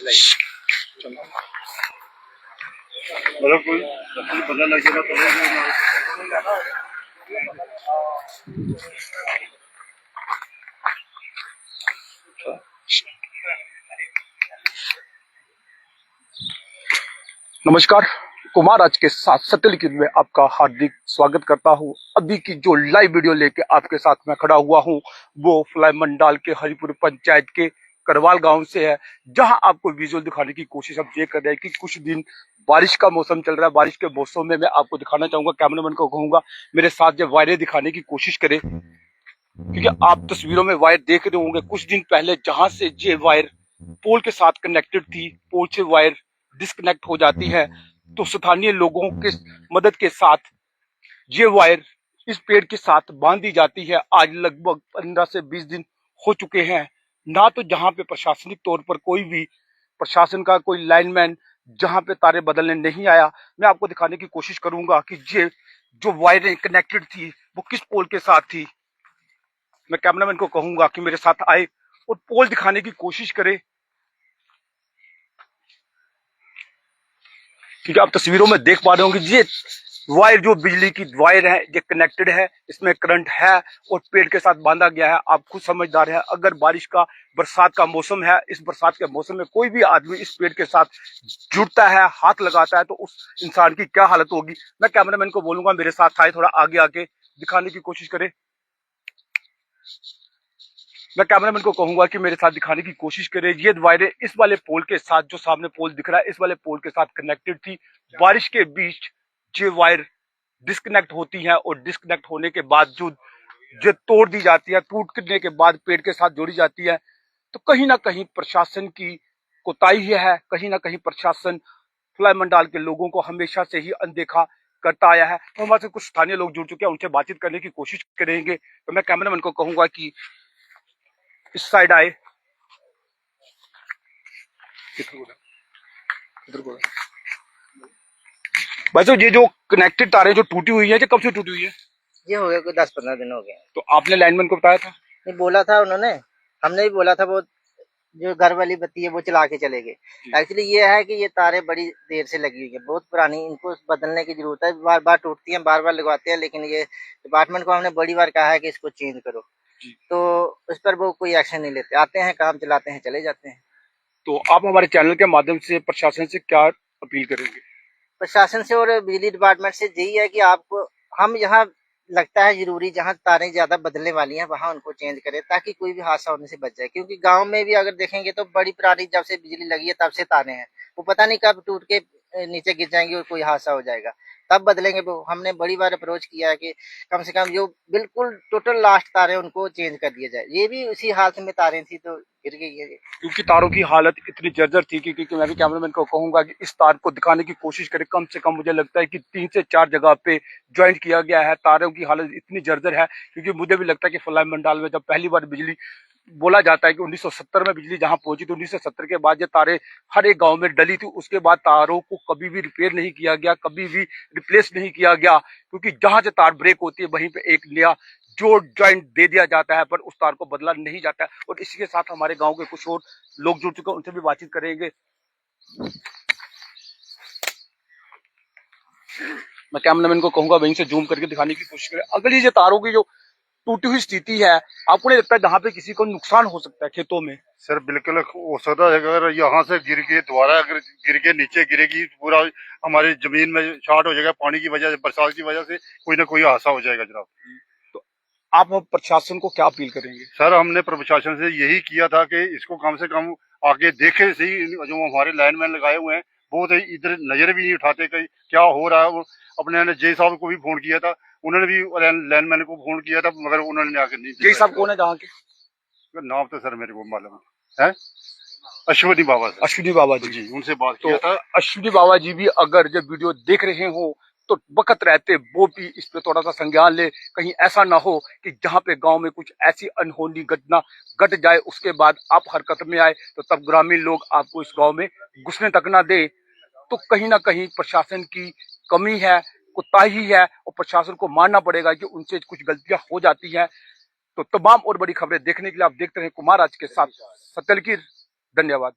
मतलब कोई पता लग जाएगा तो नमस्कार। कुमार आज के साथ सत्यलिखित में आपका हार्दिक स्वागत करता हूं। अभी की जो लाइव वीडियो लेके आपके साथ मैं खड़ा हुआ हूं वो फ्लाई मंडाल के हरिपुर पंचायत के करवाल गांव से है, जहां आपको विजुअल दिखाने की कोशिश हम ये कर रहे हैं कि कुछ दिन बारिश का मौसम चल रहा है। बारिश के मौसम में मैं आपको दिखाना चाहूंगा, कैमरामैन को कहूंगा मेरे साथ जब वायरें दिखाने की कोशिश करे, क्योंकि आप तस्वीरों में वायर देख रहे होंगे। कुछ दिन पहले जहां से ये वायर पोल के साथ कनेक्टेड थी, पोल से वायर डिस्कनेक्ट हो जाती है, तो स्थानीय लोगों के मदद के साथ ये वायर इस पेड़ के साथ बांध दी जाती है। आज लगभग 15 से 20 दिन हो चुके हैं। ना तो जहां पे प्रशासनिक तौर पर कोई भी प्रशासन का कोई लाइनमैन जहां पे तारे बदलने नहीं आया। मैं आपको दिखाने की कोशिश करूंगा कि ये जो वायरें कनेक्टेड थी वो किस पोल के साथ थी। मैं कैमरामैन को कहूंगा कि मेरे साथ आए और पोल दिखाने की कोशिश करे, क्योंकि आप तस्वीरों में देख पा रहे होंगे ये वायर जो बिजली की वायर है ये कनेक्टेड है, इसमें करंट है और पेड़ के साथ बांधा गया है। आप खुद समझदार हैं, अगर बारिश का बरसात का मौसम है, इस बरसात के मौसम में कोई भी आदमी इस पेड़ के साथ जुड़ता है, हाथ लगाता है, तो उस इंसान की क्या हालत होगी। मैं कैमरामैन को बोलूंगा मेरे साथ आए, थोड़ा आगे आके दिखाने की कोशिश करे। मैं कैमरामैन को कहूंगा कि मेरे साथ दिखाने की कोशिश करे। ये वायरें इस वाले पोल के साथ, जो सामने पोल दिख रहा है, इस वाले पोल के साथ कनेक्टेड थी। बारिश के बीच ये वायर डिस्कनेक्ट होती है और डिस्कनेक्ट होने के बावजूद जो तोड़ दी जाती है, टूटने के बाद पेड़ के साथ जोड़ी जाती है। तो कहीं ना कहीं प्रशासन की कोताही है, कहीं ना कहीं प्रशासन फ्लाई मंडाल के लोगों को हमेशा से ही अनदेखा करता आया है। तो हमारे कुछ स्थानीय लोग जुड़ चुके हैं, उनसे बातचीत करने की कोशिश करेंगे। तो मैं कैमरामैन को कहूंगा कि इस साइड आए। वैसे ये जो कनेक्टेड तारें जो टूटी हुई है, ये कब से टूटी हुई है? ये हो गया कोई 10-15 दिन हो गए। तो आपने लाइनमैन को बताया था? नहीं, बोला था उन्होंने, हमने भी बोला था। वो जो घर वाली बत्ती है वो चला के चले गए। एक्चुअली ये है कि ये तारें बड़ी देर से लगी हुई है, बहुत पुरानी, इनको बदलने की जरूरत है। बार बार टूटती हैं, बार बार लगवाते हैं, लेकिन ये डिपार्टमेंट को हमने बड़ी बार कहा है कि इसको चेंज करो, तो उस पर वो कोई एक्शन नहीं लेते। आते हैं, काम चलाते हैं, चले जाते हैं। तो आप हमारे चैनल के माध्यम से प्रशासन से क्या अपील करेंगे? प्रशासन से और बिजली डिपार्टमेंट से यही है कि आपको, हम यहाँ लगता है जरूरी, जहाँ तारें ज्यादा बदलने वाली हैं वहां उनको चेंज करें, ताकि कोई भी हादसा होने से बच जाए। क्योंकि गांव में भी अगर देखेंगे तो बड़ी पुरानी, जब से बिजली लगी है तब से तारें हैं, वो पता नहीं कब टूट के नीचे गिर जाएंगी और कोई हादसा हो जाएगा, तब बदलेंगे। वो हमने बड़ी बार अप्रोच किया है कि कम से कम जो बिल्कुल टोटल लास्ट तारें उनको चेंज कर दिया जाए। ये भी उसी हालत में तारें थी तो गिर गई है। क्योंकि तारों की हालत इतनी जर्जर थी कि मैं भी कैमरामैन को कहूंगा कि इस तार को दिखाने की कोशिश करें। कम से कम मुझे लगता है कि 3 से 4 जगह पे ज्वाइंट किया गया है। तारों की हालत इतनी जर्जर है, क्योंकि मुझे भी लगता है कि फ्लाई मंडाल में जब पहली बार बिजली, बोला जाता है कि 1970 में बिजली जहां पहुंची, तो 1970 के बाद ये तारे हर एक गांव में डली थी। उसके बाद तारों को कभी भी रिपेयर नहीं किया गया, कभी भी रिप्लेस नहीं किया गया, क्योंकि जहां से तार ब्रेक होती है वहीं पे एक नया जो ज्वाइंट दे दिया जाता है, पर उस तार को बदला नहीं जाता है। और इसी के साथ हमारे गांव के कुछ और लोग जुड़ चुके हैं, उनसे भी बातचीत करेंगे। मैं कैमरामैन को कहूंगा वहीं से जूम करके दिखाने की कोशिश करें। अगली ये तारों की जो टूटी हुई स्थिति है, आपको नहीं लगता है जहाँ पे किसी को नुकसान हो सकता है खेतों में? सर बिल्कुल हो सकता है। अगर यहाँ से गिर के दोबारा अगर गिर के नीचे गिरेगी, पूरा हमारी जमीन में शॉर्ट हो जाएगा। पानी की वजह से, बरसात की वजह से कोई ना कोई हादसा हो जाएगा जनाब। तो आप प्रशासन को क्या अपील करेंगे? सर हमने प्रशासन से यही किया था कि इसको कम से कम आगे देखे। सही, जो हमारे लाइनमैन लगाए हुए हैं वो तो इधर नजर भी नहीं उठाते कि क्या हो रहा है। वो अपने जे साहब को भी फोन किया था, उन्होंने भी लाइनमैन को फोन किया था, मगर उन्होंने आके नहीं। जे साहब कौन है जहाँ के? नाम तो सर मेरे को मालूम है। अश्वनी बाबा सर। अश्विनी बाबा जी, उनसे बात तो किया था। अश्विनी बाबा जी भी अगर जब वीडियो देख रहे हो तो वक्त रहते वो भी इस पे थोड़ा सा संज्ञान ले। कहीं ऐसा ना हो कि जहाँ पे गांव में कुछ ऐसी अनहोनी घटना घट जाए, उसके बाद आप हरकत में आए, तो तब ग्रामीण लोग आपको इस गांव में घुसने तक ना दे। तो कहीं ना कहीं प्रशासन की कमी है, कोताही है, और प्रशासन को मानना पड़ेगा कि उनसे कुछ गलतियां हो जाती हैं। तो तमाम और बड़ी खबरें देखने के लिए आप देखते रहे कुमार आज के साथ सत्यलिखित। धन्यवाद।